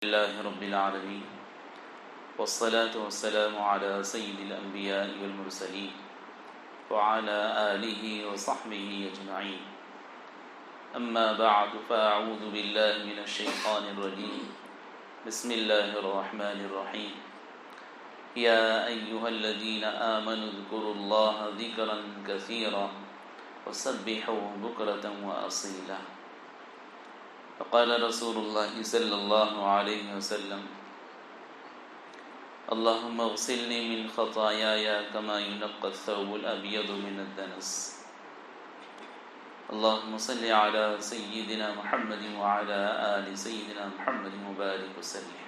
لله رب العالمين والصلاة والسلام على سيد الأنبياء والمرسلين وعلى آله وصحبه أجمعين. أما بعد فأعوذ بالله من الشيطان الرجيم. بسم الله الرحمن الرحيم. يا أيها الذين آمنوا اذكروا الله ذكرا كثيرا وسبحوه بكرة وأصيلا. فقال رسول الله صلى الله عليه وسلم: اللهم اغسلني من خطاياي كما ينقى الثوب الأبيض من الدنس. اللهم صل على سيدنا محمد وعلى آل سيدنا محمد مبارك وسلم.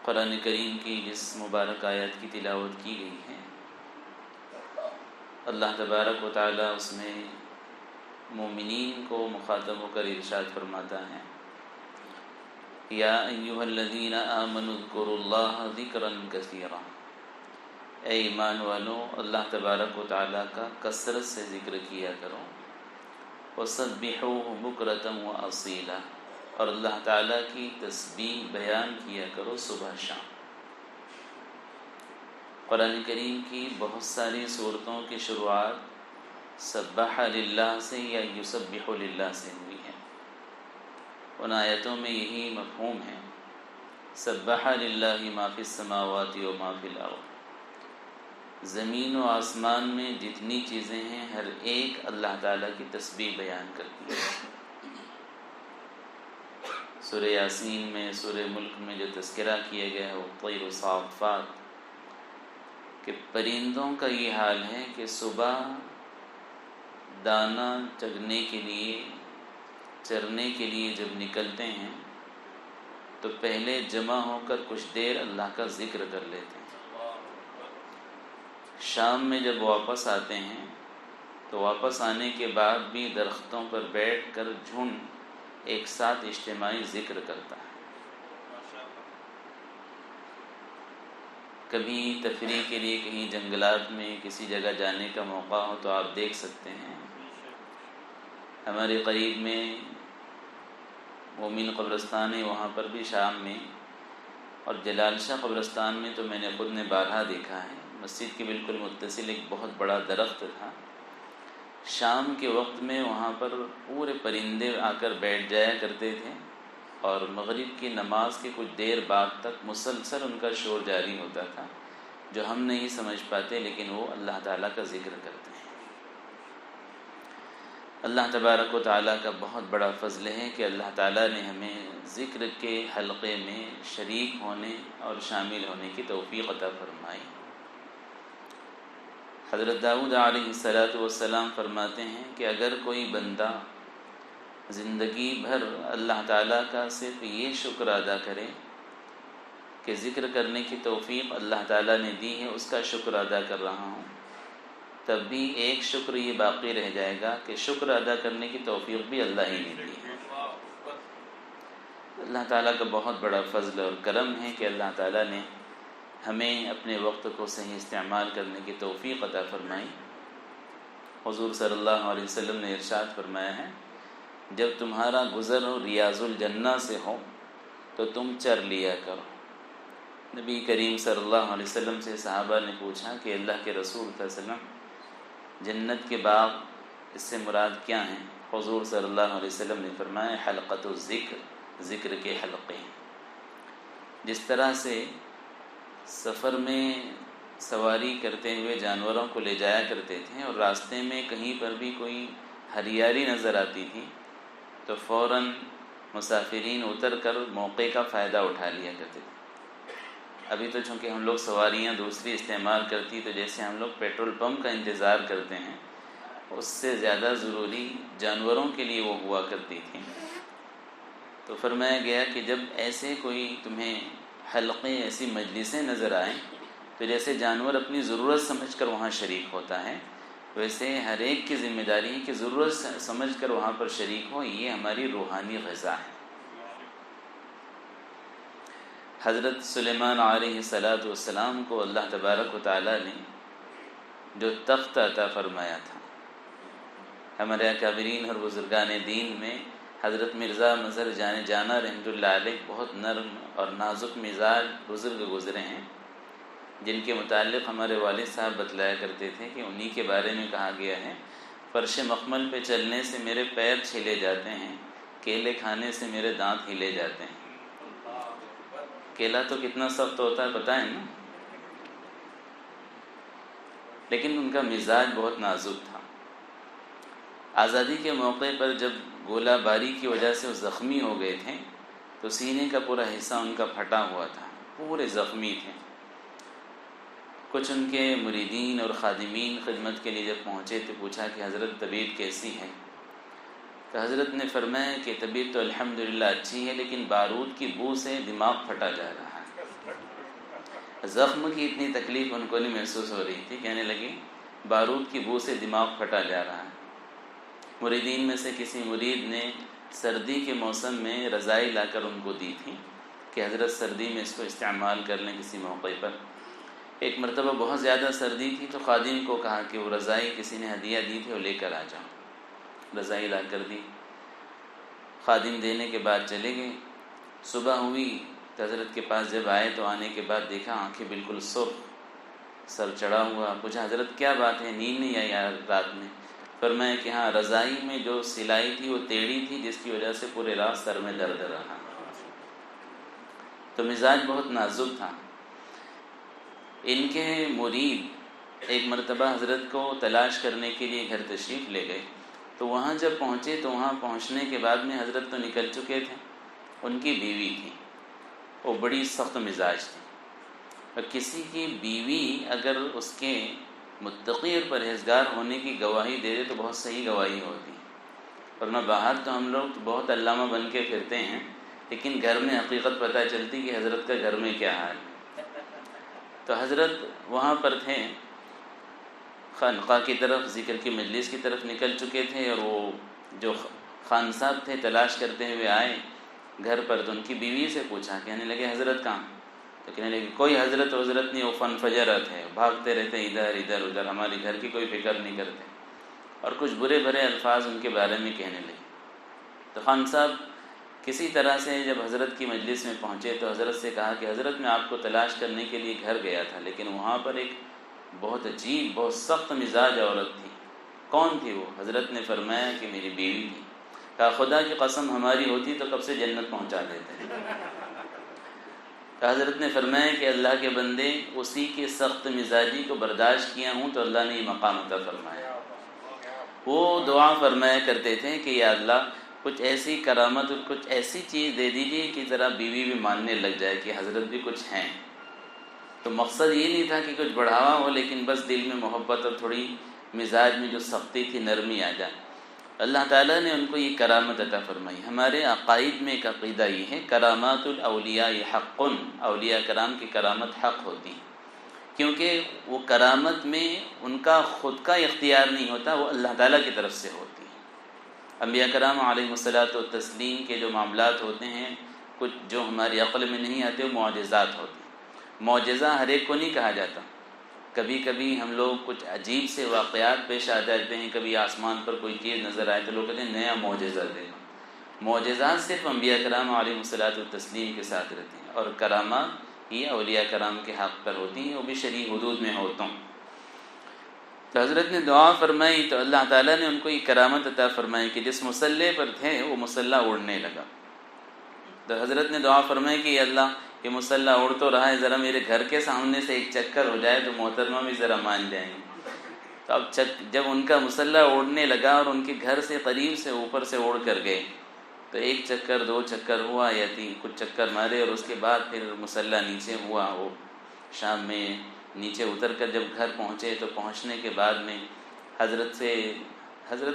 قرآن کریم کی جس مبارک آیات کی تلاوت کی گئی ہے، اللہ تبارک و تعالی اس میں مومنین کو مخاطب ہو کر ارشاد فرماتا ہے: یا ایھا الذین آمنوا اذکروا اللہ ذکرا کثیرا. اے ایمان والو، اللہ تبارک و تعالی کا کثرت سے ذکر کیا کرو. وسبحوہ بکرۃ واصیلا، اور اللہ تعالی کی تسبیح بیان کیا کرو صبح شام. قرآن کریم کی بہت ساری صورتوں کی شروعات سبح للہ سے یا یسبح للہ سے ہوئی ہے. ان آیتوں میں یہی مفہوم ہے: سبح للہ ما فی السماوات و ما فی الارض. زمین و آسمان میں جتنی چیزیں ہیں ہر ایک اللہ تعالیٰ کی تسبیح بیان کرتی ہے. سورہ یاسین میں، سورہ ملک میں جو تذکرہ کیا گیا ہے وہ طیر و صافات، کہ پرندوں کا یہ حال ہے کہ صبح دانہ چگنے کے لیے، چرنے کے لیے جب نکلتے ہیں تو پہلے جمع ہو کر کچھ دیر اللہ کا ذکر کر لیتے ہیں. شام میں جب واپس آتے ہیں تو واپس آنے کے بعد بھی درختوں پر بیٹھ کر جھنڈ ایک ساتھ اجتماعی ذکر کرتا ہے. کبھی تفریح کے لیے کہیں جنگلات میں کسی جگہ جانے کا موقع ہو تو آپ دیکھ سکتے ہیں، ہمارے قریب میں مومن قبرستان ہے، وہاں پر بھی شام میں، اور جلال شاہ قبرستان میں تو میں نے خود نے بارہا دیکھا ہے، مسجد کے بالکل متصل ایک بہت بڑا درخت تھا. شام کے وقت میں وہاں پر پورے پرندے آ کر بیٹھ جایا کرتے تھے، اور مغرب کی نماز کے کچھ دیر بعد تک مسلسل ان کا شور جاری ہوتا تھا، جو ہم نہیں سمجھ پاتے، لیکن وہ اللہ تعالیٰ کا ذکر کرتے ہیں. اللہ تبارک و تعالیٰ کا بہت بڑا فضل ہے کہ اللہ تعالیٰ نے ہمیں ذکر کے حلقے میں شریک ہونے اور شامل ہونے کی توفیق عطا فرمائی. حضرت داؤد علیہ السلام فرماتے ہیں کہ اگر کوئی بندہ زندگی بھر اللہ تعالیٰ کا صرف یہ شکر ادا کرے کہ ذکر کرنے کی توفیق اللہ تعالیٰ نے دی ہے، اس کا شکر ادا کر رہا ہوں، تب بھی ایک شکر یہ باقی رہ جائے گا کہ شکر ادا کرنے کی توفیق بھی اللہ ہی نے دی ہے. اللہ تعالیٰ کا بہت بڑا فضل اور کرم ہے کہ اللہ تعالیٰ نے ہمیں اپنے وقت کو صحیح استعمال کرنے کی توفیق عطا فرمائی. حضور صلی اللہ علیہ وسلم نے ارشاد فرمایا ہے: جب تمہارا گزر ریاض الجنہ سے ہو تو تم چر لیا کرو. نبی کریم صلی اللہ علیہ وسلم سے صحابہ نے پوچھا کہ اللہ کے رسول صلی اللہ علیہ وسلم، جنت کے باغ اس سے مراد کیا ہیں؟ حضور صلی اللہ علیہ وسلم نے فرمایا: حلقۃ الذکر، ذکر کے حلقے. جس طرح سے سفر میں سواری کرتے ہوئے جانوروں کو لے جایا کرتے تھے اور راستے میں کہیں پر بھی کوئی ہریالی نظر آتی تھی تو فوراً مسافرین اتر کر موقع کا فائدہ اٹھا لیا کرتے تھے. ابھی تو چونکہ ہم لوگ سواریاں دوسری استعمال کرتی، تو جیسے ہم لوگ پیٹرول پمپ کا انتظار کرتے ہیں، اس سے زیادہ ضروری جانوروں کے لیے وہ ہوا کرتی تھی. تو فرمایا گیا کہ جب ایسے کوئی تمہیں حلقے، ایسی مجلسیں نظر آئیں تو جیسے جانور اپنی ضرورت سمجھ کر وہاں شریک ہوتا ہے، ویسے ہر ایک کی ذمہ داری ہے کہ ضرورت سمجھ کر وہاں پر شریک ہو. یہ ہماری روحانی غذا ہے. حضرت سلیمان علیہ السلام کو اللہ تبارک و تعالیٰ نے جو تخت عطا فرمایا تھا، ہمارے اکابرین اور بزرگان دین میں حضرت مرزا مظہر جان جانا رحمۃ اللہ علیہ بہت نرم اور نازک مزاج بزرگ گزرے ہیں، جن کے متعلق ہمارے والد صاحب بتلایا کرتے تھے کہ انہی کے بارے میں کہا گیا ہے، فرش مخمل پہ چلنے سے میرے پیر چھیلے جاتے ہیں، کیلے کھانے سے میرے دانت ہلے جاتے ہیں۔ کیلا تو کتنا سخت ہوتا ہے پتہ ہے نا، لیکن ان کا مزاج بہت نازک تھا۔ آزادی کے موقع پر جب گولہ باری کی وجہ سے وہ زخمی ہو گئے تھے تو سینے کا پورا حصہ ان کا پھٹا ہوا تھا، پورے زخمی تھے۔ کچھ ان کے مریدین اور خادمین خدمت کے لیے جب پہنچے تو پوچھا کہ حضرت طبیعت کیسی ہے؟ تو حضرت نے فرمایا کہ طبیعت تو الحمدللہ اچھی ہے، لیکن بارود کی بو سے دماغ پھٹا جا رہا ہے۔ زخم کی اتنی تکلیف ان کو نہیں محسوس ہو رہی تھی، کہنے لگی بارود کی بو سے دماغ پھٹا جا رہا ہے۔ مریدین میں سے کسی مرید نے سردی کے موسم میں رضائی لا کر ان کو دی تھی کہ حضرت سردی میں اس کو استعمال کر لیں کسی موقع پر۔ ایک مرتبہ بہت زیادہ سردی تھی تو خادم کو کہا کہ وہ رضائی کسی نے ہدیہ دی تھی وہ لے کر آ جاؤ، رضائی لا کر دی۔ خادم دینے کے بعد چلے گئے۔ صبح ہوئی تو حضرت کے پاس جب آئے تو آنے کے بعد دیکھا آنکھیں بالکل سرخ، سر چڑھا ہوا۔ پوچھا حضرت کیا بات ہے، نیند نہیں آئی رات میں؟ فرمایا کہ ہاں، رضائی میں جو سلائی تھی وہ ٹیڑھی تھی، جس کی وجہ سے پورے رات سر میں درد رہا۔ تو مزاج بہت نازک تھا۔ ان کے مرید ایک مرتبہ حضرت کو تلاش کرنے کے لیے گھر تشریف لے گئے، تو وہاں جب پہنچے تو وہاں پہنچنے کے بعد میں حضرت تو نکل چکے تھے، ان کی بیوی تھی، وہ بڑی سخت مزاج تھی۔ اور کسی کی بیوی اگر اس کے متقی اور پرہیزگار ہونے کی گواہی دے دے تو بہت صحیح گواہی ہوتی، ورنہ باہر تو ہم لوگ بہت علامہ بن کے پھرتے ہیں، لیکن گھر میں حقیقت پتہ چلتی کہ حضرت کا گھر میں کیا حال ہے۔ تو حضرت وہاں پر تھے، خانقاہ کی طرف ذکر کی مجلس کی طرف نکل چکے تھے، اور وہ جو خان صاحب تھے تلاش کرتے ہوئے آئے گھر پر، تو ان کی بیوی سے پوچھا، کہنے لگے حضرت کہاں؟ تو کہنے لگے کوئی حضرت نہیں، وہ فن فجرت ہے، بھاگتے رہتے ادھر ادھر ادھر، ہمارے گھر کی کوئی فکر نہیں کرتے، اور کچھ برے بھرے الفاظ ان کے بارے میں کہنے لگے۔ تو خان صاحب کسی طرح سے جب حضرت کی مجلس میں پہنچے تو حضرت سے کہا کہ حضرت میں آپ کو تلاش کرنے کے لیے گھر گیا تھا، لیکن وہاں پر ایک بہت عجیب بہت سخت مزاج عورت تھی۔ کون تھی وہ؟ حضرت نے فرمایا کہ میری بیوی تھی۔ کہا خدا کی قسم ہماری ہوتی تو کب سے جنت پہنچا دیتے۔ حضرت نے فرمایا کہ اللہ کے بندے، اسی کے سخت مزاجی کو برداشت کیا ہوں تو اللہ نے یہ مقام عطا فرمایا۔ وہ دعا فرمایا کرتے تھے کہ یا اللہ کچھ ایسی کرامت اور کچھ ایسی چیز دے دیجیے کہ ذرا بیوی بھی ماننے لگ جائے کہ حضرت بھی کچھ ہیں۔ تو مقصد یہ نہیں تھا کہ کچھ بڑھاوا ہو، لیکن بس دل میں محبت اور تھوڑی مزاج میں جو سختی تھی نرمی آ جائے۔ اللہ تعالیٰ نے ان کو یہ کرامت عطا فرمائی۔ ہمارے عقائد میں ایک عقیدہ یہ ہے، کرامات الاولیاء حق، اولیاء کرام کی کرامت حق ہوتی، کیونکہ وہ کرامت میں ان کا خود کا اختیار نہیں ہوتا، وہ اللہ تعالیٰ کی طرف سے ہوتی ہے۔ انبیاء کرام علیہ الصلاۃ والتسلیم کے جو معاملات ہوتے ہیں، کچھ جو ہماری عقل میں نہیں آتے، وہ معجزات ہوتے ہیں۔ معجزہ ہر ایک کو نہیں کہا جاتا۔ کبھی کبھی ہم لوگ کچھ عجیب سے واقعات پیش آ جاتے ہیں، کبھی آسمان پر کوئی چیز نظر آئے تو لوگ کہتے ہیں نیا معجزہ دیکھا۔ معجزات صرف انبیاء کرام علیہ الصلاۃ والتسلیم کے ساتھ رہتے ہیں، اور کرامات یہ اولیاء کرام کے حق پر ہوتی ہیں، وہ بھی شرعی حدود میں ہوتا ہوں۔ تو حضرت نے دعا فرمائی تو اللہ تعالیٰ نے ان کو یہ کرامت عطا فرمائی کہ جس مسلح پر تھے وہ مسلح اڑنے لگا۔ تو حضرت نے دعا فرمائی کہ اللہ یہ مسلح اڑ تو رہا ہے، ذرا میرے گھر کے سامنے سے ایک چکر ہو جائے تو محترمہ بھی ذرا مان جائیں گے۔ تو اب جب ان کا مسلح اڑنے لگا اور ان کے گھر سے قریب سے اوپر سے اڑ کر گئے تو ایک چکر دو چکر ہوا یا تین کچھ چکر مارے، اور اس کے بعد پھر مسلح نیچے ہوا۔ وہ شام میں نیچے اتر کر جب گھر پہنچے تو پہنچنے کے بعد میں حضرت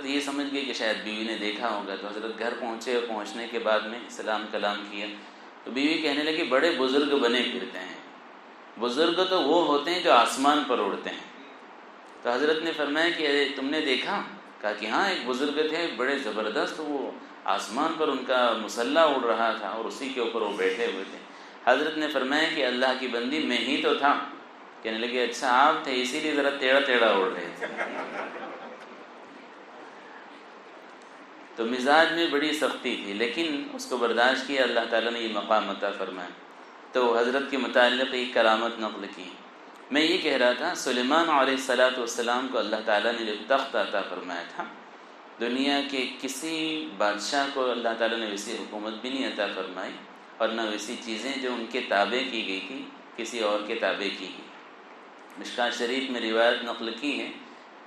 یہ سمجھ گئے کہ شاید بیوی نے دیکھا ہوگا، تو حضرت گھر پہنچے اور پہنچنے کے بعد میں سلام کلام کیا تو بیوی کہنے لگی بڑے بزرگ بنے پھرتے ہیں۔ بزرگ تو وہ ہوتے ہیں جو آسمان پر اڑتے ہیں۔ تو حضرت نے فرمایا کہ تم نے دیکھا؟ کہا کہ ہاں، ایک بزرگ تھے بڑے زبردست، وہ آسمان پر ان کا مسلح اڑ رہا تھا اور اسی کے اوپر وہ بیٹھے ہوئے تھے۔ حضرت نے فرمایا کہ اللہ کی بندی میں ہی تو تھا۔ کہنے لگے اچھا آپ تھے، اسی لیے ذرا ٹیڑھا ٹیڑھا اڑ رہے تھے۔ تو مزاج میں بڑی سختی تھی، لیکن اس کو برداشت کیا، اللہ تعالیٰ نے یہ مقام عطا فرمایا۔ تو حضرت کے متعلق ایک کرامت نقل کی۔ میں یہ کہہ رہا تھا سلیمان علیہ السلام کو اللہ تعالیٰ نے جو تخت عطا فرمایا تھا، دنیا کے کسی بادشاہ کو اللہ تعالیٰ نے ویسی حکومت بھی نہیں عطا فرمائی، اور نہ ویسی چیزیں جو ان کے تابع کی گئی تھی کسی اور کے تابع کی گئی۔ مشکوٰۃ شریف میں روایت نقل کی ہے،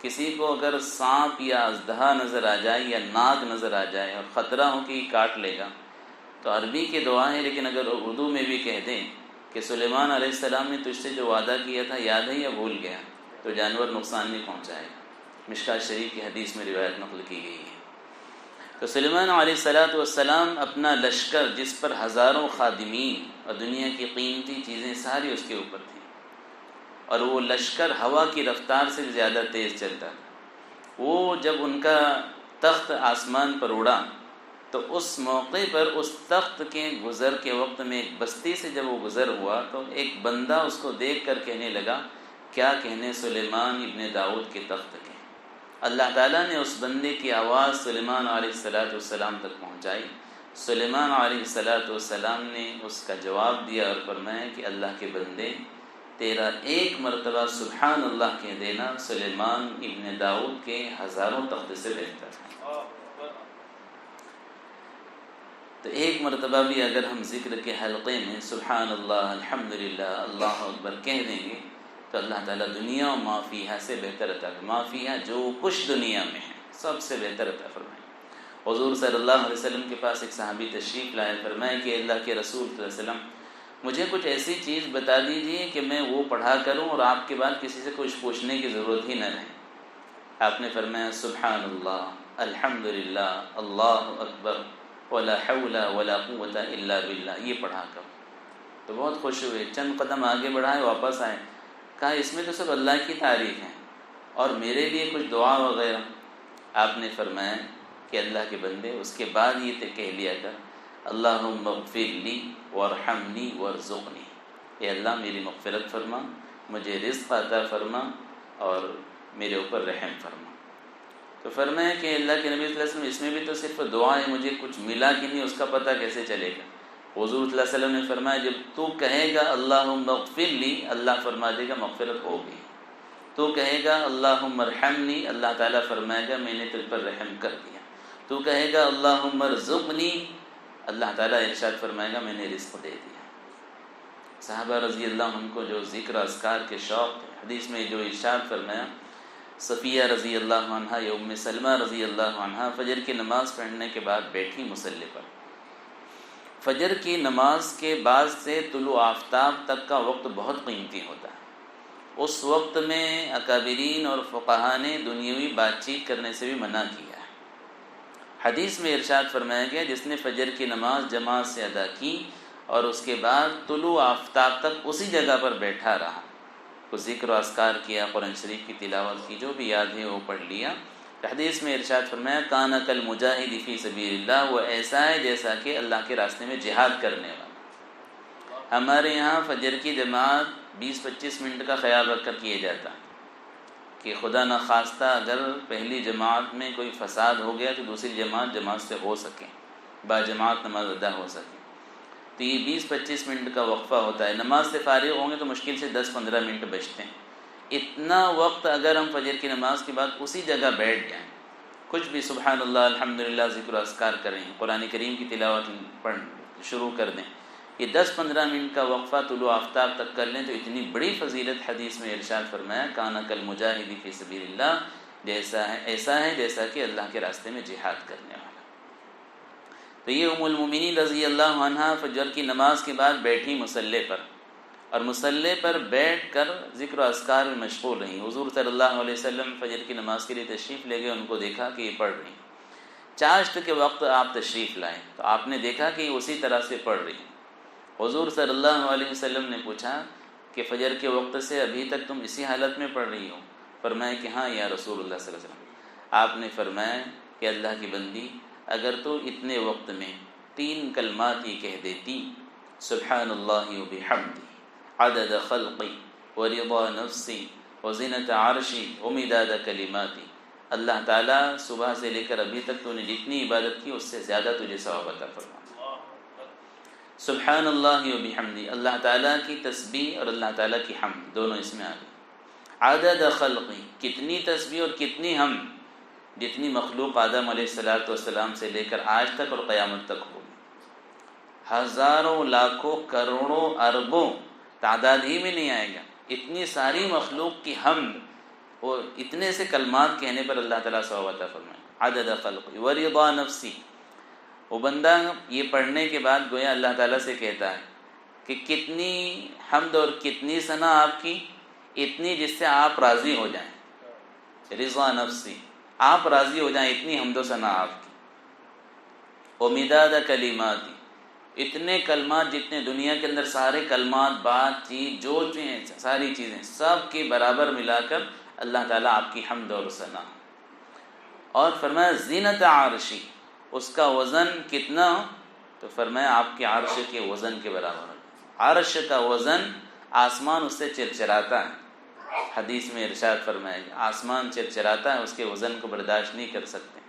کسی کو اگر سانپ یا اژدہا نظر آ جائے یا ناگ نظر آ جائے اور خطرہ ہو کہ یہ کاٹ لے گا، تو عربی کے دعا ہے، لیکن اگر اردو میں بھی کہہ دیں کہ سلیمان علیہ السلام نے تجھ سے جو وعدہ کیا تھا یاد ہے یا بھول گیا، تو جانور نقصان نہیں پہنچائے گا۔ مشکوٰۃ شریف کی حدیث میں روایت نقل کی گئی ہے۔ تو سلیمان علیہ السلام اپنا لشکر، جس پر ہزاروں خادمین اور دنیا کی قیمتی چیزیں ساری اس کے اوپر تھیں، اور وہ لشکر ہوا کی رفتار سے زیادہ تیز چلتا تھا۔ وہ جب ان کا تخت آسمان پر اڑا تو اس موقع پر اس تخت کے گزر کے وقت میں ایک بستی سے جب وہ گزر ہوا تو ایک بندہ اس کو دیکھ کر کہنے لگا، کیا کہنے سلیمان ابن داؤد کے تخت کے۔ اللہ تعالیٰ نے اس بندے کی آواز سلیمان علیہ السلام تک پہنچائی۔ سلیمان علیہ السلام نے اس کا جواب دیا اور فرمایا کہ اللہ کے بندے، تیرا ایک مرتبہ سبحان اللہ کہہ دینا سلیمان ابن داؤد کے ہزاروں تخت سے بہتر ہے۔ تو ایک مرتبہ بھی اگر ہم ذکر کے حلقے میں سبحان اللہ، الحمدللہ، اللہ اکبر کہہ دیں گے تو اللہ تعالیٰ دنیا و ما فیہا سے بہتر عطا فرمائے۔ ما فیہا جو کچھ دنیا میں ہے سب سے بہتر عطا فرمائے۔ حضور صلی اللہ علیہ وسلم کے پاس ایک صحابی تشریف لائے، فرمائے کہ اللہ کے رسول صلی اللہ علیہ وسلم مجھے کچھ ایسی چیز بتا دیجئے کہ میں وہ پڑھا کروں اور آپ کے بعد کسی سے کچھ پوچھنے کی ضرورت ہی نہ رہے۔ آپ نے فرمایا سبحان اللہ، الحمدللہ، اللہ اکبر، ولا حول ولا قوت الا باللہ، یہ پڑھا کر۔ تو بہت خوش ہوئے، چند قدم آگے بڑھائے، واپس آئے، کہا اس میں تو سب اللہ کی تعریف ہے، اور میرے لیے کچھ دعا وغیرہ۔ آپ نے فرمایا کہ اللہ کے بندے اس کے بعد یہ کہہ لیا کر، اللہم اغفر لی وارحمنی وارزقنی، اے اللہ میری مغفرت فرما، مجھے رزق عطا فرما اور میرے اوپر رحم فرما۔ تو فرمایا کہ اللہ کے نبی صلی اللہ علیہ وسلم اس میں بھی تو صرف دعا ہے، مجھے کچھ ملا کہ نہیں اس کا پتہ کیسے چلے گا؟ حضور صلی اللہ علیہ وسلم نے فرمایا جب تو کہے گا اللہم اغفر لی، اللہ فرما دے گا مغفرت ہو گئی۔ تو کہے گا اللہم ارحمنی، اللہ تعالیٰ فرمائے گا میں نے تجھ پر رحم کر دیا۔ تو کہے گا اللہم ارزقنی، اللہ تعالیٰ ارشاد فرمائے گا میں نے رزق دے دیا۔ صحابہ رضی اللہ عنہ کو جو ذکر اذکار کے شوق تھے، حدیث میں جو ارشاد فرمایا، صفیہ رضی اللہ عنہ یا ام سلمہ رضی اللہ عنہ فجر کی نماز پڑھنے کے بعد بیٹھی مصلی پر۔ فجر کی نماز کے بعد سے طلوع آفتاب تک کا وقت بہت قیمتی ہوتا ہے۔ اس وقت میں اکابرین اور فقہا نے دنیاوی بات چیت کرنے سے بھی منع کیا ہے۔ حدیث میں ارشاد فرمایا گیا جس نے فجر کی نماز جماعت سے ادا کی اور اس کے بعد طلوع آفتاب تک اسی جگہ پر بیٹھا رہا، کچھ ذکر و اذکار کیا، قرآن شریف کی تلاوت کی، جو بھی یاد ہے وہ پڑھ لیا، حدیث میں ارشاد فرمایا کان کالمجاہد فی سبیل اللہ، وہ ایسا ہے جیسا کہ اللہ کے راستے میں جہاد کرنے والا۔ ہمارے یہاں فجر کی جماعت 20-25 منٹ کا خیال رکھ کر کیے جاتا ہے کہ خدا نخواستہ اگر پہلی جماعت میں کوئی فساد ہو گیا تو دوسری جماعت سے ہو سکے، با جماعت نماز ادا ہو سکے۔ تو یہ 20-25 منٹ کا وقفہ ہوتا ہے۔ نماز سے فارغ ہوں گے تو مشکل سے 10-15 منٹ بچتے ہیں۔ اتنا وقت اگر ہم فجر کی نماز کے بعد اسی جگہ بیٹھ جائیں، کچھ بھی سبحان اللہ الحمدللہ ذکر و اذکار کریں، قرآن کریم کی تلاوت شروع کر دیں، یہ 10-15 منٹ کا وقفہ طلوع آفتاب تک کر لیں تو اتنی بڑی فضیلت حدیث میں ارشاد فرمایا کان کالمجاہد فی سبیل اللہ، ایسا ہے جیسا کہ اللہ کے راستے میں جہاد کرنے والا۔ تو یہ ام المومنین رضی اللہ عنہا فجر کی نماز کے بعد بیٹھی مصلی پر، اور مصلی پر بیٹھ کر ذکر و اذکار میں مشغول رہیں۔ حضور صلی اللہ علیہ وسلم فجر کی نماز کے لیے تشریف لے گئے، ان کو دیکھا کہ یہ پڑھ رہی ہیں۔ چاشت کے وقت آپ تشریف لائیں تو آپ نے دیکھا کہ یہ اسی طرح سے پڑھ رہی ہیں۔ حضور صلی اللہ علیہ وسلم نے پوچھا کہ فجر کے وقت سے ابھی تک تم اسی حالت میں پڑھ رہی ہو؟ فرمایا کہ ہاں یا رسول اللہ صلی اللہ علیہ وسلم۔ آپ نے فرمایا کہ اللہ کی بندی، اگر تو اتنے وقت میں 3 کلمات ہی کہہ دیتی، سبحان اللہ و بحمدہ عدد خلقی ورضا نفسی وزنت عرشی ومداد کلماتی، اللہ تعالیٰ صبح سے لے کر ابھی تک تو نے جتنی عبادت کی اس سے زیادہ تجھے ثواب عطا فرمائے۔ سبحان اللہ و بحمدی، اللہ تعالیٰ کی تسبیح اور اللہ تعالیٰ کی حمد دونوں اس میں آ گئی۔ عدد خلقی، کتنی تسبیح اور کتنی حمد جتنی مخلوق آدم علیہ السلام سے لے کر آج تک اور قیامت تک ہوگی، ہزاروں لاکھوں کروڑوں اربوں تعداد ہی میں نہیں آئے گا، اتنی ساری مخلوق کی حمد اور اتنے سے کلمات کہنے پر اللہ تعالیٰ ثواب عطا فرمائے۔ عدد خلقی ورضا نفسی، وہ بندہ یہ پڑھنے کے بعد گویا اللہ تعالیٰ سے کہتا ہے کہ کتنی حمد اور کتنی ثنا آپ کی، اتنی جس سے آپ راضی ہو جائیں، رضا نفسی، آپ راضی ہو جائیں، اتنی حمد و ثنا آپ کی۔ ومداد کلماتی، اتنے کلمات جتنے دنیا کے اندر سارے کلمات، بات چیت جو چیزیں ساری چیزیں سب کے برابر ملا کر اللہ تعالیٰ آپ کی حمد اور ثنا۔ اور فرمایا زینت عرشی، اس کا وزن کتنا، تو فرمایا آپ کے عرش کے وزن کے برابر۔ عرش کا وزن، آسمان اس سے چرچراتا ہے، حدیث میں ارشاد فرمایا گیا آسمان چرچراتا ہے، اس کے وزن کو برداشت نہیں کر سکتے۔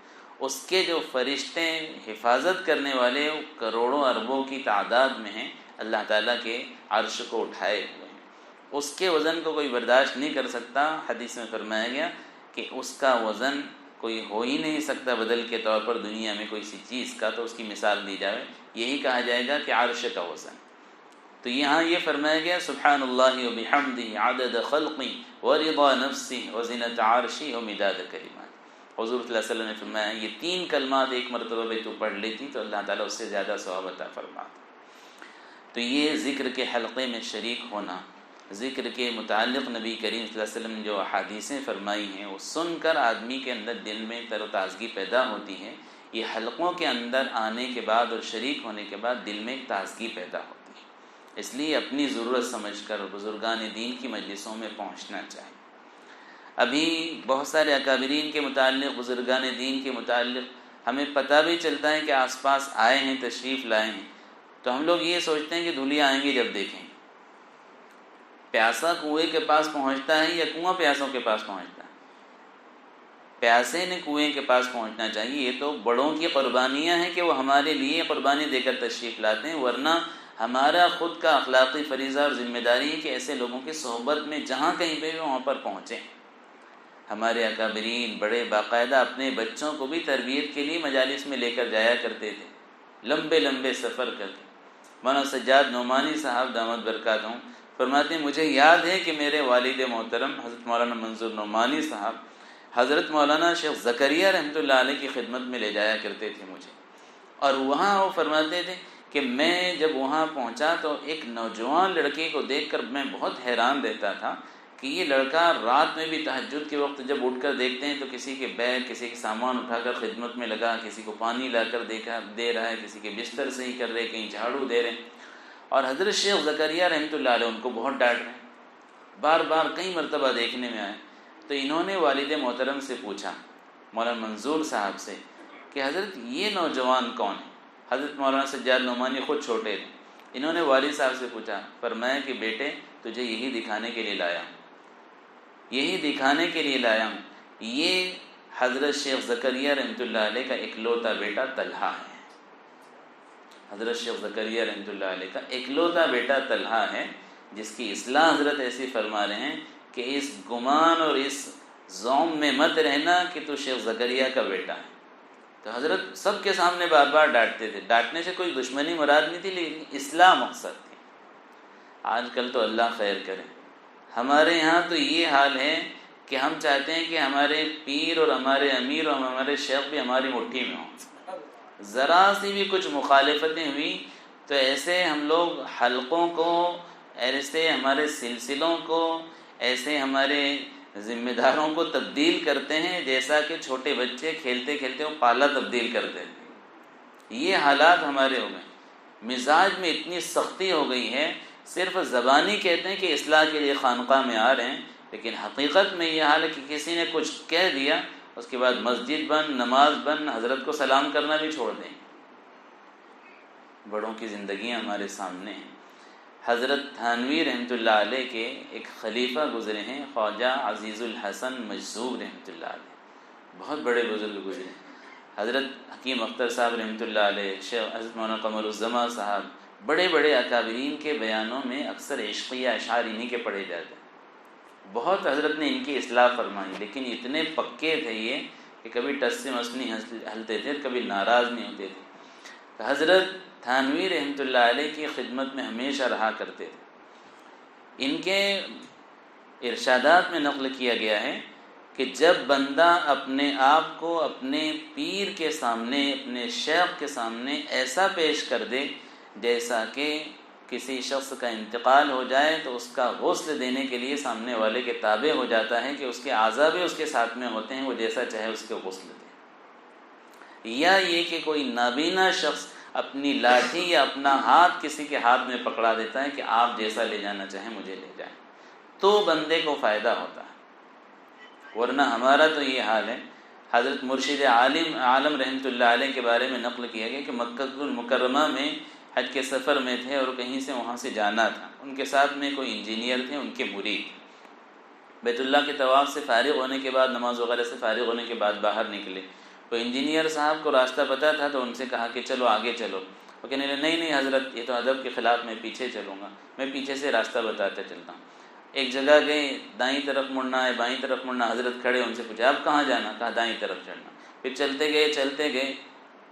اس کے جو فرشتے حفاظت کرنے والے کروڑوں اربوں کی تعداد میں ہیں، اللہ تعالیٰ کے عرش کو اٹھائے ہوئے ہیں، اس کے وزن کو کوئی برداشت نہیں کر سکتا۔ حدیث میں فرمایا گیا کہ اس کا وزن کوئی ہو ہی نہیں سکتا بدل کے طور پر دنیا میں کوئی سی چیز کا، تو اس کی مثال دی جائے یہی کہا جائے گا کہ عرش کا وزن۔ تو یہاں یہ فرمایا گیا سبحان اللہ و بحمدہ عدد خلقی ورضا نفسی وزنت عرشی ومداد کلمات۔ حضور صلی اللہ علیہ وسلم نے فرمایا یہ تین کلمات ایک مرتبہ میں تو پڑھ لیتی تو اللہ تعالیٰ اس سے زیادہ ثواب عطا فرماتا۔ تو یہ ذکر کے حلقے میں شریک ہونا، ذکر کے متعلق نبی کریم صلی اللہ علیہ وسلم نے جو احادیثیں فرمائی ہیں وہ سن کر آدمی کے اندر دل میں تر و تازگی پیدا ہوتی ہے۔ یہ حلقوں کے اندر آنے کے بعد اور شریک ہونے کے بعد دل میں ایک تازگی پیدا ہوتی ہے، اس لیے اپنی ضرورت سمجھ کر بزرگان دین کی مجلسوں میں پہنچنا چاہیے۔ ابھی بہت سارے اکابرین کے متعلق، بزرگان دین کے متعلق ہمیں پتہ بھی چلتا ہے کہ آس پاس آئے ہیں، تشریف لائے ہیں، تو ہم لوگ یہ سوچتے ہیں کہ دھولیا آئیں گے جب دیکھیں۔ پیاسا کنویں کے پاس پہنچتا ہے یا کنواں پیاسوں کے پاس پہنچتا ہے؟ پیاسے نے کنویں کے پاس پہنچنا چاہیے۔ یہ تو بڑوں کی قربانیاں ہیں کہ وہ ہمارے لیے قربانی دے کر تشریف لاتے ہیں، ورنہ ہمارا خود کا اخلاقی فریضہ اور ذمہ داری ہے کہ ایسے لوگوں کی صحبت میں جہاں کہیں پہ بھی وہاں پر پہنچیں۔ ہمارے اکابرین بڑے باقاعدہ اپنے بچوں کو بھی تربیت کے لیے مجالس میں لے کر جایا کرتے تھے، لمبے لمبے سفر کر کے۔ مولانا سجاد نعمانی صاحب دامت برکاتہم فرماتے ہیں مجھے یاد ہے کہ میرے والد محترم حضرت مولانا منظور نعمانی صاحب حضرت مولانا شیخ زکریہ رحمۃ اللہ علیہ کی خدمت میں لے جایا کرتے تھے مجھے، اور وہاں وہ فرماتے تھے کہ میں جب وہاں پہنچا تو ایک نوجوان لڑکے کو دیکھ کر میں بہت حیران رہتا تھا کہ یہ لڑکا رات میں بھی تہجد کے وقت جب اٹھ کر دیکھتے ہیں تو کسی کے بیگ، کسی کے سامان اٹھا کر خدمت میں لگا، کسی کو پانی لا کر دے رہا ہے، کسی کے بستر صحیح کر رہے، کہیں جھاڑو دے رہے ہیں۔ اور حضرت شیخ زکریہ رحمۃ اللہ علیہ ان کو بہت ڈانٹ رہے ہیں، بار بار کئی مرتبہ دیکھنے میں آئے۔ تو انہوں نے والد محترم سے پوچھا، مولانا منظور صاحب سے، کہ حضرت یہ نوجوان کون ہے؟ حضرت مولانا سجاد نعمانی خود چھوٹے تھے۔ انہوں نے والد صاحب سے پوچھا، فرمایا کہ بیٹے تجھے یہی دکھانے کے لیے لایا ہوں، یہی دکھانے کے لیے لایا ہوں، یہ حضرت شیخ زکریہ رحمۃ اللہ علیہ کا اکلوتا بیٹا طلحہ ہے۔ حضرت شیخ زکریہ رحمۃ اللہ علیہ کا اکلوتا بیٹا طلحہ ہے، جس کی اصلاح حضرت ایسی فرما رہے ہیں کہ اس گمان اور اس زوم میں مت رہنا کہ تو شیخ زکریہ کا بیٹا ہے۔ تو حضرت سب کے سامنے بار بار ڈانٹتے تھے، ڈانٹنے سے کوئی دشمنی مراد نہیں تھی، لیکن اصلاح مقصد تھی۔ آج کل تو اللہ خیر کرے، ہمارے یہاں تو یہ حال ہے کہ ہم چاہتے ہیں کہ ہمارے پیر اور ہمارے امیر اور ہمارے شیخ بھی ہماری مٹھی میں ہوں۔ ذرا سی بھی کچھ مخالفتیں ہوئی تو ایسے ہم لوگ حلقوں کو، ایسے ہمارے سلسلوں کو، ایسے ہمارے ذمہ داروں کو تبدیل کرتے ہیں جیسا کہ چھوٹے بچے کھیلتے کھیلتے وہ پالا تبدیل کرتے ہیں۔ یہ حالات ہمارے ہو گئے، مزاج میں اتنی سختی ہو گئی ہے، صرف زبانی کہتے ہیں کہ اصلاح کے لیے خانقاہ میں آ رہے ہیں، لیکن حقیقت میں یہ حال ہے کہ کسی نے کچھ کہہ دیا اس کے بعد مسجد بند، نماز بند، حضرت کو سلام کرنا بھی چھوڑ دیں۔ بڑوں کی زندگیاں ہمارے سامنے ہیں۔ حضرت تھانوی رحمۃ اللہ علیہ کے ایک خلیفہ گزرے ہیں، خواجہ عزیز الحسن مجذوب رحمۃ اللہ علیہ، بہت بڑے بزرگ گزرے، حضرت حکیم اختر صاحب رحمۃ اللہ علیہ، شیخ حضرت مولانا قمر الزما صاحب، بڑے بڑے اکابرین کے بیانوں میں اکثر عشقیہ اشعار انہی کے پڑھے جاتے ہیں۔ بہت حضرت نے ان کی اصلاح فرمائی، لیکن اتنے پکے تھے یہ کہ کبھی ٹس سے مس نہیں ہلتے تھے، کبھی ناراض نہیں ہوتے تھے۔ حضرت تھانوی رحمۃ اللہ علیہ کی خدمت میں ہمیشہ رہا کرتے تھے۔ ان کے ارشادات میں نقل کیا گیا ہے کہ جب بندہ اپنے آپ کو اپنے پیر کے سامنے، اپنے شیخ کے سامنے ایسا پیش کر دے جیسا کہ کسی شخص کا انتقال ہو جائے، تو اس کا غسل دینے کے لیے سامنے والے کے تابع ہو جاتا ہے کہ اس کے اعضاء بھی اس کے ساتھ میں ہوتے ہیں، وہ جیسا چاہے اس کے غسل دے۔ یا یہ کہ کوئی نابینا شخص اپنی لاٹھی یا اپنا ہاتھ کسی کے ہاتھ میں پکڑا دیتا ہے کہ آپ جیسا لے جانا چاہیں مجھے لے جائیں، تو بندے کو فائدہ ہوتا ہے۔ ورنہ ہمارا تو یہ حال ہے۔ حضرت مرشد عالم رحمۃ اللہ علیہ کے بارے میں نقل کیا گیا کہ مکہ المکرمہ میں حج کے سفر میں تھے اور کہیں سے وہاں سے جانا تھا، ان کے ساتھ میں کوئی انجینئر تھے، ان کے مرید۔ بیت اللہ کے طواف سے فارغ ہونے کے بعد، نماز وغیرہ سے فارغ ہونے کے بعد باہر نکلے، تو انجینئر صاحب کو راستہ پتہ تھا تو ان سے کہا کہ چلو آگے چلو۔ وہ کہنے لگے نہیں حضرت، یہ تو ادب کے خلاف، میں پیچھے چلوں گا، میں پیچھے سے راستہ بتاتا چلتا ہوں۔ ایک جگہ گئے، دائیں طرف مڑنا ہے، بائیں طرف مڑنا، حضرت کھڑے، ان سے پوچھا اب کہاں جانا؟ کہا دائیں طرف چڑھنا۔ پھر چلتے گئے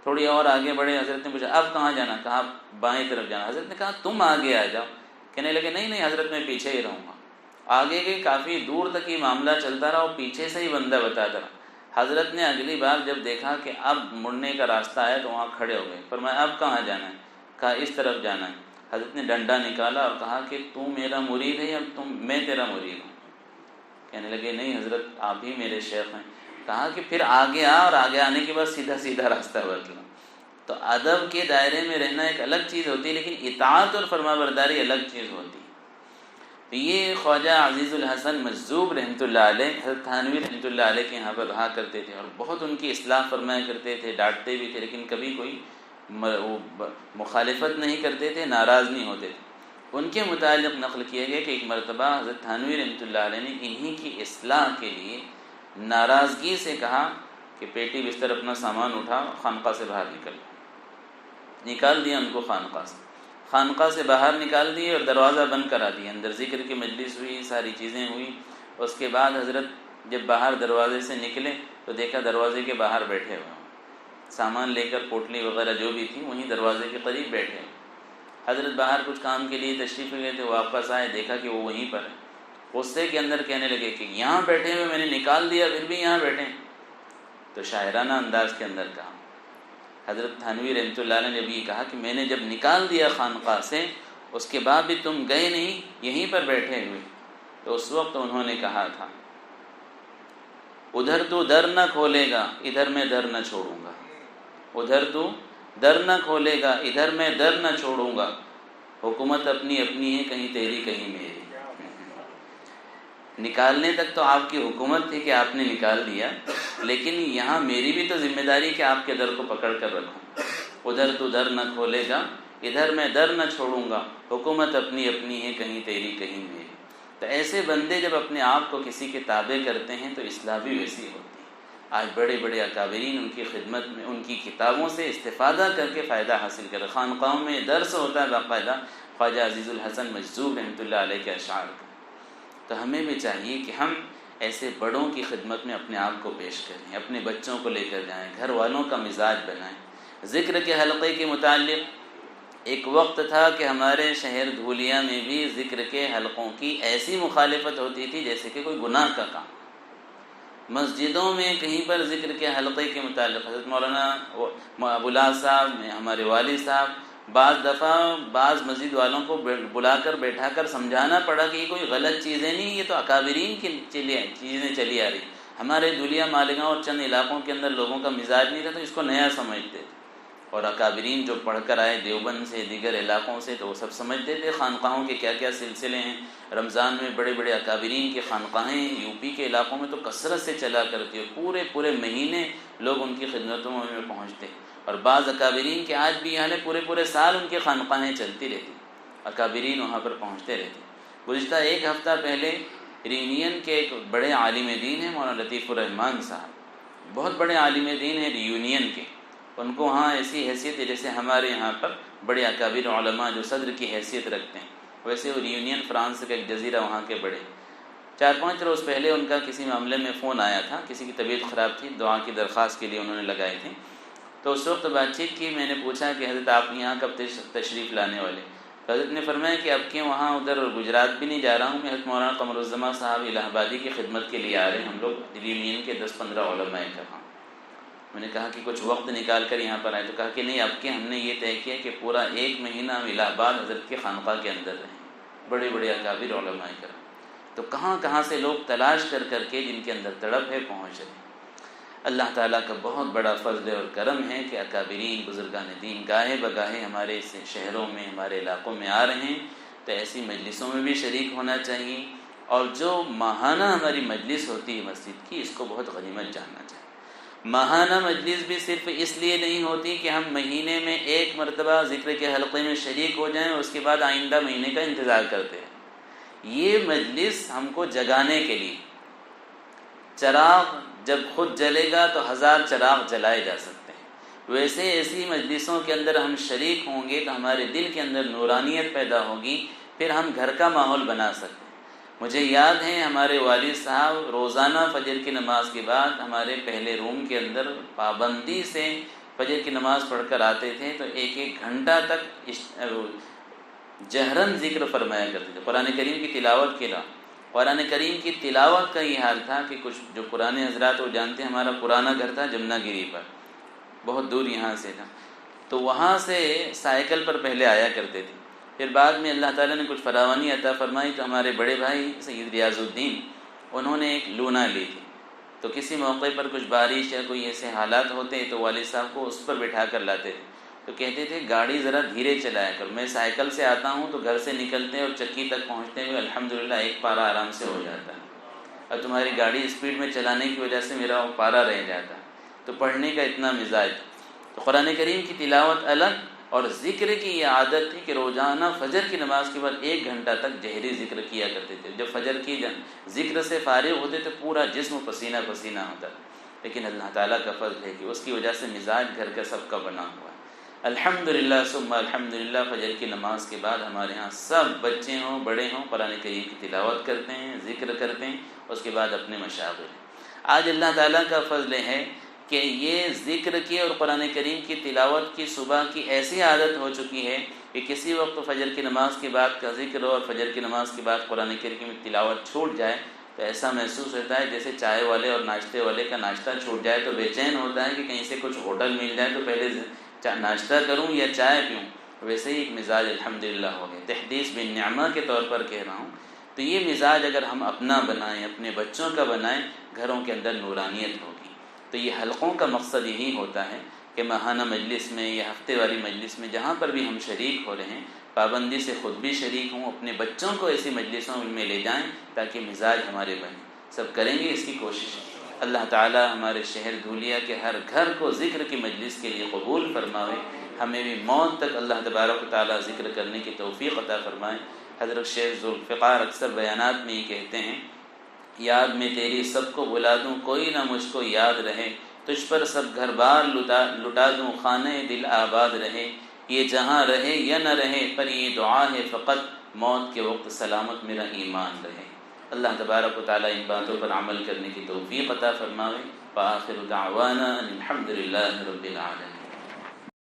تھوڑی اور آگے بڑھے، حضرت نے پوچھا اب کہاں جانا؟ کہا بائیں طرف جانا۔ حضرت نے کہا تم آگے آ جاؤ۔ کہنے لگے نہیں حضرت، میں پیچھے ہی رہوں گا۔ آگے گئے، کافی دور تک یہ معاملہ چلتا رہا، اور پیچھے سے ہی بندہ بتاتا رہا۔ حضرت نے اگلی بار جب دیکھا کہ اب مڑنے کا راستہ آیا تو وہاں کھڑے ہو گئے، فرمایا اب کہاں جانا ہے؟ کہا اس طرف جانا ہے۔ حضرت نے ڈنڈا نکالا اور کہا کہ تو میرا مرید ہے، اب میں تیرا مرید ہوں۔ کہنے لگے نہیں حضرت، آپ ہی میرے شیخ ہیں۔ کہا کہ پھر آگے آ، اور آگے آنے کے بعد سیدھا سیدھا راستہ بدلو۔ تو ادب کے دائرے میں رہنا ایک الگ چیز ہوتی ہے، لیکن اطاعت اور فرما برداری الگ چیز ہوتی ہے۔ تو یہ خواجہ عزیز الحسن مجذوب رحمۃ اللہ علیہ، حضرت تھانوی رحمۃ اللہ علیہ کے یہاں پر رہا کرتے تھے، اور بہت ان کی اصلاح فرمایا کرتے تھے، ڈانٹتے بھی تھے، لیکن کبھی کوئی مخالفت نہیں کرتے تھے، ناراض نہیں ہوتے تھے۔ ان کے متعلق نقل کیا گیا کہ ایک مرتبہ حضرت تھانوی رحمۃ اللہ علیہ نے انہی کی اصلاح کے لیے ناراضگی سے کہا کہ پیٹی بستر اپنا سامان اٹھا، خانقاہ سے باہر نکال دیا ان کو خانقاہ سے باہر نکال دیے اور دروازہ بند کرا دیا۔ اندر ذکر کی مجلس ہوئی، ساری چیزیں ہوئی۔ اس کے بعد حضرت جب باہر دروازے سے نکلے تو دیکھا دروازے کے باہر بیٹھے ہوئے، سامان لے کر پوٹلی وغیرہ جو بھی تھی وہیں دروازے کے قریب بیٹھے ہوئے۔ حضرت باہر کچھ کام کے لیے تشریف لے گئے تھے، واپس آئے، دیکھا کہ وہ وہیں پر ہے۔ غصے کے اندر کہنے لگے کہ یہاں بیٹھے ہوئے میں نے نکال دیا، پھر بھی یہاں بیٹھے۔ تو شاعرانہ انداز کے اندر کہا۔ حضرت تھانوی رحمۃ اللہ علیہ نے بھی کہا کہ میں نے جب نکال دیا خانقاہ سے، اس کے بعد بھی تم گئے نہیں، یہیں پر بیٹھے ہوئے۔ تو اس وقت انہوں نے کہا تھا ادھر تو در نہ کھولے گا، ادھر میں در نہ چھوڑوں گا۔ ادھر تو در نہ کھولے گا، ادھر میں در نہ چھوڑوں گا۔ حکومت اپنی اپنی ہے، کہیں تیری کہیں میری۔ نکالنے تک تو آپ کی حکومت تھی کہ آپ نے نکال دیا، لیکن یہاں میری بھی تو ذمہ داری کہ آپ کے در کو پکڑ کر رکھوں۔ ادھر تو در نہ کھولے گا، ادھر میں در نہ چھوڑوں گا۔ حکومت اپنی اپنی ہے، کہیں تیری کہیں میری۔ تو ایسے بندے جب اپنے آپ کو کسی کے تابع کرتے ہیں تو اصلاح بھی ویسی ہوتی ہے۔ آج بڑے بڑے اکابرین ان کی خدمت میں، ان کی کتابوں سے استفادہ کر کے فائدہ حاصل کر، خانقاہوں میں درس ہوتا ہے باقاعدہ خواجہ عزیز الحسن مجذوب رحمۃ اللہ علیہ کے اشعار کا۔ تو ہمیں بھی چاہیے کہ ہم ایسے بڑوں کی خدمت میں اپنے آپ کو پیش کریں، اپنے بچوں کو لے کر جائیں، گھر والوں کا مزاج بنائیں۔ ذکر کے حلقے کے متعلق ایک وقت تھا کہ ہمارے شہر دھولیا میں بھی ذکر کے حلقوں کی ایسی مخالفت ہوتی تھی جیسے کہ کوئی گناہ کا کام۔ مسجدوں میں کہیں پر ذکر کے حلقے کے متعلق حضرت مولانا ابوالعلا صاحب، ہمارے والد صاحب، بعض دفعہ بعض مسجد والوں کو بلا کر بیٹھا کر سمجھانا پڑا کہ یہ کوئی غلط چیزیں نہیں، یہ تو اکابرین کی چیزیں چلی آ رہی۔ ہمارے دھولیا مالیگاؤں اور چند علاقوں کے اندر لوگوں کا مزاج نہیں تھا تو اس کو نیا سمجھتے تھے، اور اکابرین جو پڑھ کر آئے دیوبند سے، دیگر علاقوں سے، تو وہ سب سمجھتے تھے خانقاہوں کے کیا کیا سلسلے ہیں۔ رمضان میں بڑے بڑے اکابرین کی خانقاہیں یو پی کے علاقوں میں تو کثرت سے چلا کرتی ہے، پورے مہینے لوگ ان کی خدمتوں میں پہنچتے، اور بعض اکابرین کے آج بھی یہاں پورے سال ان کی خانقاہیں چلتی رہتی، اکابرین وہاں پر پہنچتے رہتے۔ گزشتہ ایک ہفتہ پہلے رینین کے ایک بڑے عالم دین ہیں مولانا لطیف الرحمان صاحب، بہت بڑے عالم دین ہیں ریونین کے، ان کو وہاں ایسی حیثیت ہے جیسے ہمارے یہاں پر بڑے اکابر علماء جو صدر کی حیثیت رکھتے ہیں، ویسے وہ ریونین فرانس کا ایک جزیرہ وہاں کے بڑے۔ 4-5 روز پہلے ان کا کسی معاملے میں فون آیا تھا، کسی کی طبیعت خراب تھی، دعا کی درخواست کے لیے انہوں نے لگائے تھے، تو اس وقت بات چیت کی۔ میں نے پوچھا کہ حضرت آپ یہاں کب تشریف لانے والے؟ حضرت نے فرمایا کہ اب کے وہاں ادھر گجرات بھی نہیں جا رہا ہوں میں، حضرت مولانا قمر الزمان صاحب الہ آبادی کی خدمت کے لیے آ رہے ہیں، ہم لوگ ریونین کے 10-15 علماء کرام۔ میں نے کہا کہ کچھ وقت نکال کر یہاں پر آئے، تو کہا کہ نہیں، اب کے ہم نے یہ طے کیا کہ پورا 1 مہینہ ہم الہ آباد حضرت کے خانقاہ کے اندر رہیں، بڑے بڑے اکابر علماء کرام۔ تو کہاں کہاں سے لوگ تلاش کر کر کے جن کے اندر تڑپ ہے پہنچ رہے ہیں۔ اللہ تعالیٰ کا بہت بڑا فضل اور کرم ہے کہ اکابرین بزرگان دین گاہے بگاہے ہمارے اس شہروں میں، ہمارے علاقوں میں آ رہے ہیں، تو ایسی مجلسوں میں بھی شریک ہونا چاہیے، اور جو ماہانہ ہماری مجلس ہوتی ہے مسجد کی، اس کو بہت غنیمت جاننا چاہیے۔ ماہانہ مجلس بھی صرف اس لیے نہیں ہوتی کہ ہم مہینے میں 1 مرتبہ ذکر کے حلقے میں شریک ہو جائیں اور اس کے بعد آئندہ مہینے کا انتظار کرتے ہیں۔ یہ مجلس ہم کو جگانے کے لیے، چراغ جب خود جلے گا تو 1000 چراغ جلائے جا سکتے ہیں، ویسے ایسی مجلسوں کے اندر ہم شریک ہوں گے تو ہمارے دل کے اندر نورانیت پیدا ہوگی، پھر ہم گھر کا ماحول بنا سکتے ہیں۔ مجھے یاد ہے ہمارے والد صاحب روزانہ فجر کی نماز کے بعد ہمارے پہلے روم کے اندر پابندی سے فجر کی نماز پڑھ کر آتے تھے، تو 1-1 گھنٹہ تک جہرن ذکر فرمایا کرتے تھے، قرآن کریم کی تلاوت کے علاوہ۔ قرآن کریم کی تلاوت کا یہ حال تھا کہ کچھ جو پرانے حضرات وہ جانتے ہیں، ہمارا پرانا گھر تھا جمنا گیری پر، بہت دور یہاں سے تھا، تو وہاں سے سائیکل پر پہلے آیا کرتے تھے، پھر بعد میں اللہ تعالیٰ نے کچھ فراوانی عطا فرمائی تو ہمارے بڑے بھائی سید ریاض الدین انہوں نے ایک لونا لی تھی، تو کسی موقع پر کچھ بارش یا کوئی ایسے حالات ہوتے تو والد صاحب کو اس پر بٹھا کر لاتے تھے، تو کہتے تھے گاڑی ذرا دھیرے چلایا کر، میں سائیکل سے آتا ہوں تو گھر سے نکلتے اور چکی تک پہنچتے ہوئے الحمدللہ 1 پارہ آرام سے ہو جاتا ہے، اور تمہاری گاڑی اسپیڈ میں چلانے کی وجہ سے میرا وہ پارہ رہ جاتا ہے۔ تو پڑھنے کا اتنا مزاج، تو قرآن کریم کی تلاوت الگ، اور ذکر کی یہ عادت تھی کہ روزانہ فجر کی نماز کے بعد 1 گھنٹہ تک جہری ذکر کیا کرتے تھے۔ جب فجر کی ذکر سے فارغ ہوتے تو پورا جسم پسینہ پسینہ ہوتا تھا، لیکن اللہ تعالیٰ کا فضل ہے کہ اس کی وجہ سے مزاج گھر کا سب کا بنا ہوا ہے۔ الحمدللہ ثم الحمدللہ، فجر کی نماز کے بعد ہمارے ہاں سب بچے ہوں بڑے ہوں قرآن کریم کی تلاوت کرتے ہیں، ذکر کرتے ہیں، اس کے بعد اپنے مشاغل۔ آج اللہ تعالیٰ کا فضل ہے کہ یہ ذکر کی اور قرآن کریم کی تلاوت کی صبح کی ایسی عادت ہو چکی ہے کہ کسی وقت فجر کی نماز کے بعد کا ذکر اور فجر کی نماز کے بعد قرآن کریم کی تلاوت چھوٹ جائے تو ایسا محسوس ہوتا ہے جیسے چائے والے اور ناشتے والے کا ناشتہ چھوٹ جائے تو بے چین ہوتا ہے کہ کہیں سے کچھ ہوٹل مل جائے تو پہلے ناشتہ کروں یا چائے پیوں، ویسے ہی ایک مزاج الحمدللہ ہو گیا۔ تحدیث بن نعمہ کے طور پر کہہ رہا ہوں، تو یہ مزاج اگر ہم اپنا بنائیں، اپنے بچوں کا بنائیں، گھروں کے اندر نورانیت ہوگی۔ تو یہ حلقوں کا مقصد یہی ہوتا ہے کہ ماہانہ مجلس میں یا ہفتے والی مجلس میں جہاں پر بھی ہم شریک ہو رہے ہیں، پابندی سے خود بھی شریک ہوں، اپنے بچوں کو ایسی مجلسوں میں لے جائیں تاکہ مزاج ہمارے بنے۔ سب کریں گے اس کی کوشش۔ اللہ تعالی ہمارے شہر دھولیا کے ہر گھر کو ذکر کی مجلس کے لیے قبول فرمائے، ہمیں بھی موت تک اللہ تبارک و تعالی ذکر کرنے کی توفیق عطا فرمائے۔ حضرت شیخ ذوالفقار اکثر بیانات میں یہ کہتے ہیں، یاد میں تیری سب کو بلا دوں، کوئی نہ مجھ کو یاد رہے، تجھ پر سب گھر بار لٹا دوں، خانہ دل آباد رہے، یہ جہاں رہے یا نہ رہے پر یہ دعا ہے فقط، موت کے وقت سلامت میرا ایمان رہے۔ اللہ تبارک و تعالی ان باتوں پر عمل کرنے کی توفیق عطا فرمائے۔ وآخر دعوانا ان الحمد للہ رب العالمین۔